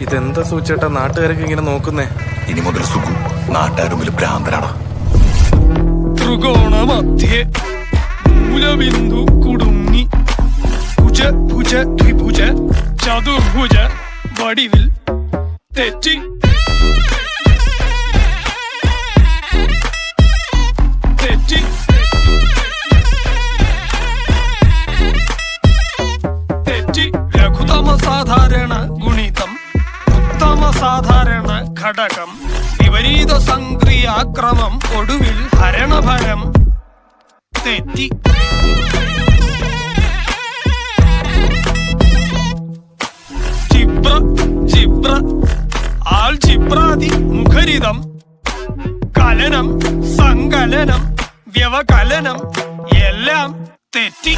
ഇതെന്താ സൂചേട്ടാ നാട്ടുകാരൊക്കെ ഇങ്ങനെ നോക്കുന്നേ? ഇനി മുതൽ സുഖു നാട്ടുകാരും ഭ്രാന്തനാണ്. ത്രികോണ മധ്യേ മൂലബിന്ദു കുടുങ്ങി ഭുജ ഭുജ ത്രിഭുജ ചതുർഭുജ വടിവിൽ തെറ്റി തെറ്റി തെറ്റി ലഘുതമ സാധാരണ ഗുണിതം ഉത്തമ സാധാരണ ഘടകം വിപരീത സംക്രിയാക്രമം ഒടുവിൽ ഹരണഫലം തെറ്റി ജിബ്ര ജിബ്ര ആൾജിബ്രാദി മുഖരിതം കലനം സങ്കലനം വ്യവകലനം എല്ലാം തെറ്റി